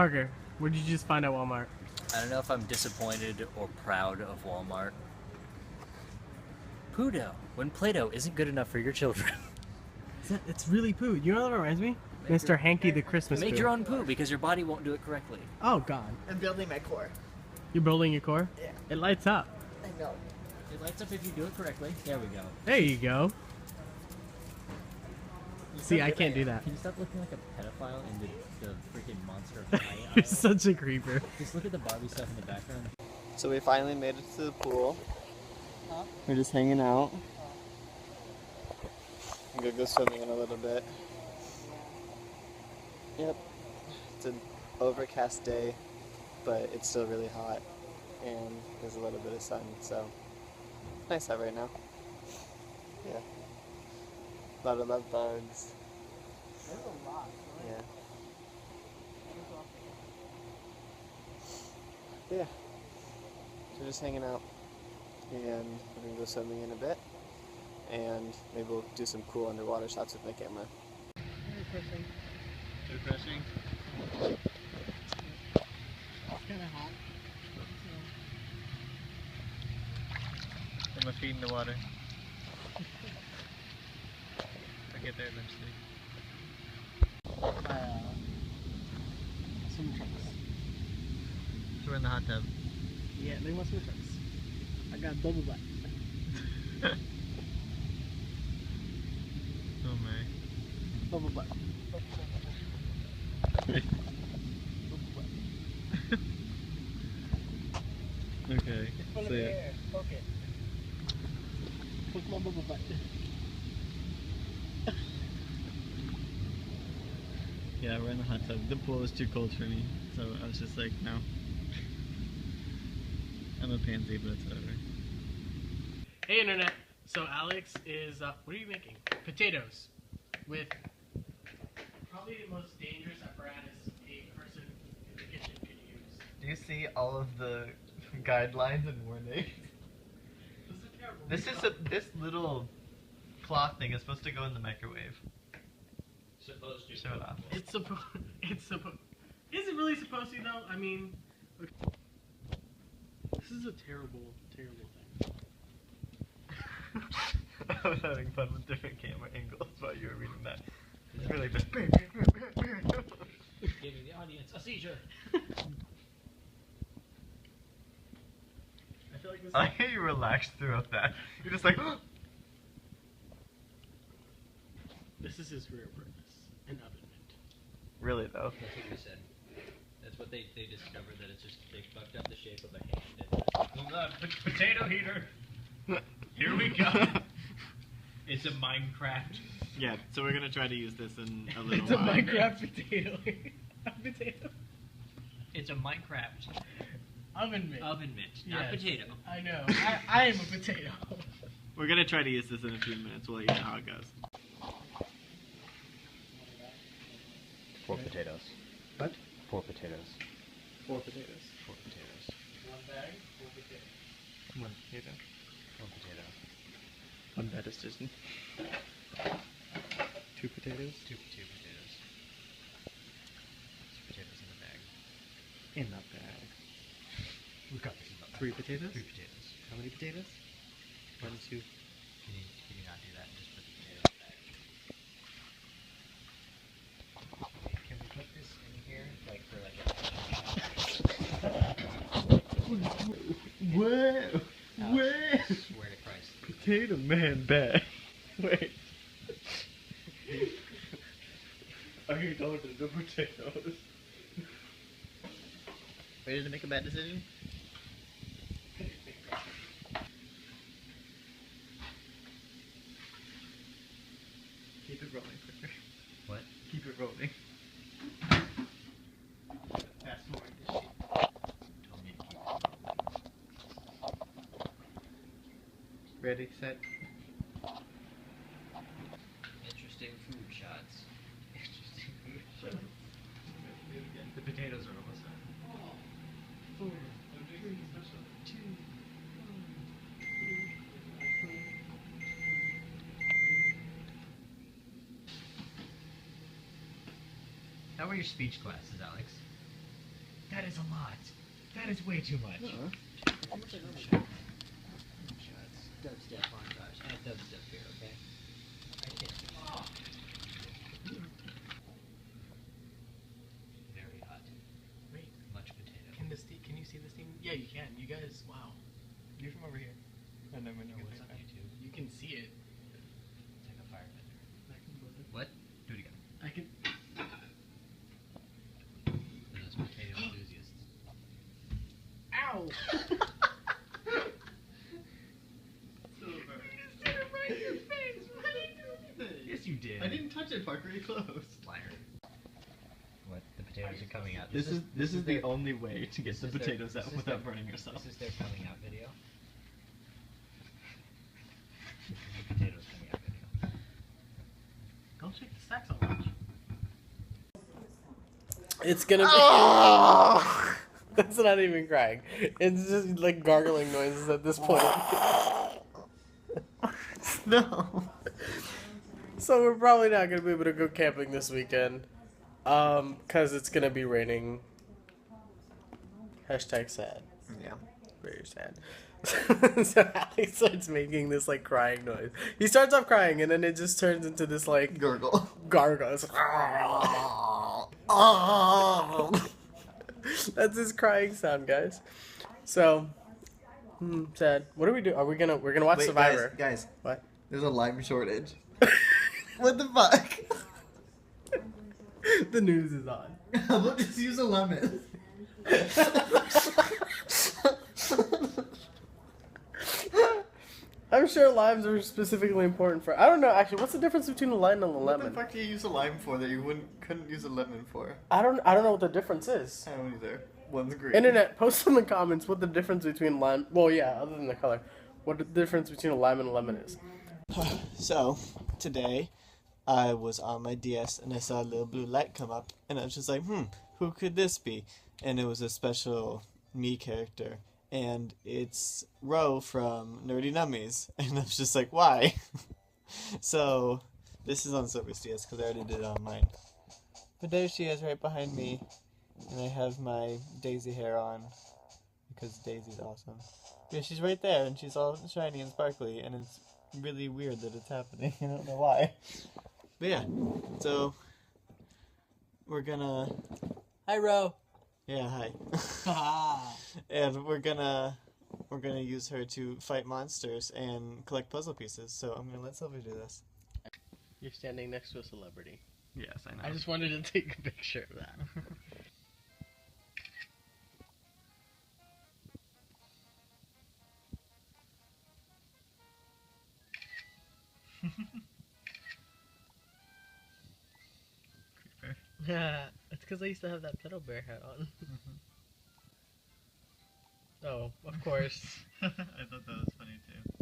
Parker, what did you just find at Walmart? I don't know if I'm disappointed or proud of Walmart. Poo dough, when Play-Doh isn't good enough for your children. It's really poo. You know what that reminds me? Mr. Hanky the Christmas Make poo. your own poo because your body won't do it correctly. Oh God. I'm building my core. You're building your core? Yeah. It lights up. I know. It lights up if you do it correctly. There we go. There you go. See, I can't do that. Can you stop looking like a pedophile in the freaking monster pie You're aisle? such a creeper. Just look at the Barbie stuff in the background. So we finally made it to the pool. We're just hanging out. I'm gonna go swimming in a little bit. Yep. It's an overcast day, but it's still really hot. And there's a little bit of sun, so it's nice out right now. Yeah. A lot of love bugs. There's a lot. Yeah. Yeah. So just hanging out. And we're gonna go swimming in a bit. And maybe we'll do some cool underwater shots with my camera. Refreshing. Refreshing? It's kind of hot. Put my feet in the water. I'll get there eventually. Swim trunks. So we're in the hot tub. Yeah, they want swim trunks. I got double butt. Oh my. Double butt. Okay. Full of air. Poke it. Poke my bubble butt. Yeah, we're in the hot tub. The pool is too cold for me, so I was just like, no. I'm a pansy, but it's whatever. Hey internet. So Alex is, what are you making? Potatoes. With probably the most dangerous apparatus a person in the kitchen could use. Do you see all of the guidelines and warnings? This is terrible. This little cloth thing is supposed to go in the microwave. Supposed to. Show it off. It's supposed, is it really supposed to though? I mean, okay. This is a terrible, terrible thing. I was having fun with different camera angles while you were reading that. It's really just Giving the audience a seizure. I feel like this. I like how you relaxed throughout that. You're just like, This is his real purpose. An oven mitt. really though. That's what they said. That's what they discovered, that it's just, they fucked up the shape of a hand. Hold on, potato heater. Here we go. It's a Minecraft. Yeah, so we're gonna try to use this in a little It's a while. Minecraft potato. A potato. It's a Minecraft Oven mitt. oven mitt, not Yes. potato. I know. I am a potato. We're gonna try to use this in a few minutes. We'll let you know how it goes. 4 potatoes. What? 4 potatoes. 4 potatoes. 4 potatoes. 1 bag, 4 potatoes. 1 potato. 1 potato. 1 bad decision. 2 potatoes. 2 potatoes. 2 potatoes in the bag. In that bag. We got this in the bag. 3 potatoes. 3 potatoes. How many potatoes? 1, 2. Can you not do that and just put the potatoes in the bag? Can we put this in here, like for like a... Whoa! Ouch. Whoa! Swear to Christ. Potato man bag. Wait. Are you going to the potatoes? Ready to make a bad decision? Keep it rolling quicker. What? Keep it rolling. Fast forward this shit. Told me to keep it. Ready, set. Interesting food shots. Interesting food shots. The potatoes are almost done. 4, 3, 2, 1. How were your speech classes, Alex? That is a lot. That is way too much. Dubstep montage. Add dubstep here, okay? I can't. Very hot. Wait, Much potato. can you see the steam? Yeah, you can. You guys, wow. You're from over here. I never know what's on YouTube. You can see it. It's like a firebender. I can believe it. What? Do it again. I can. For those potato enthusiasts. Ow! Yes, you did. I didn't touch it, Parker. You close. Liar. What? The potatoes are coming out. This is the only way to get the is their- potatoes out this is without their- burning yourself. This is their coming out video. This is the potatoes coming out video. Go check the stacks on lunch. It's gonna be. That's not even crying. It's just like gargling noises at this point. No. So we're probably not gonna be able to go camping this weekend, cause it's gonna be raining. Hashtag sad. Yeah. Very sad. So Alex starts making this like crying noise. He starts off crying and then it just turns into this like Gurgle. gargle. It's like, that's his crying sound, guys. So sad. What do we do? We're gonna watch Wait, Survivor. Guys. What? There's a lime shortage. What the fuck? The news is on. We'll just use a lemon. I'm sure limes are specifically important for. I don't know actually. What's the difference between a lime and a What the lemon? fuck do you use a lime for that you couldn't use a lemon for? I don't know what the difference is. I don't either. One's green. Internet, post in the comments what the difference between lime. Well, yeah, other than the color, what the difference between a lime and a lemon is. So, today, I was on my DS and I saw a little blue light come up, and I was just like, who could this be? And it was a special me character, and it's Ro from Nerdy Nummies, and I was just like, why? So, this is on Silver's DS because I already did it on mine. But there she is right behind me, and I have my Daisy hair on because Daisy's awesome. Yeah, she's right there, and she's all shiny and sparkly, and it's really weird that it's happening. I don't know why. But yeah, so we're gonna. Hi, Ro. Yeah, hi. And we're gonna use her to fight monsters and collect puzzle pieces. So I'm gonna let Sylvia do this. You're standing next to a celebrity. Yes, I know. I just wanted to take a picture of that. Yeah, it's because I used to have that pedal bear hat on. Oh, of course. I thought that was funny too.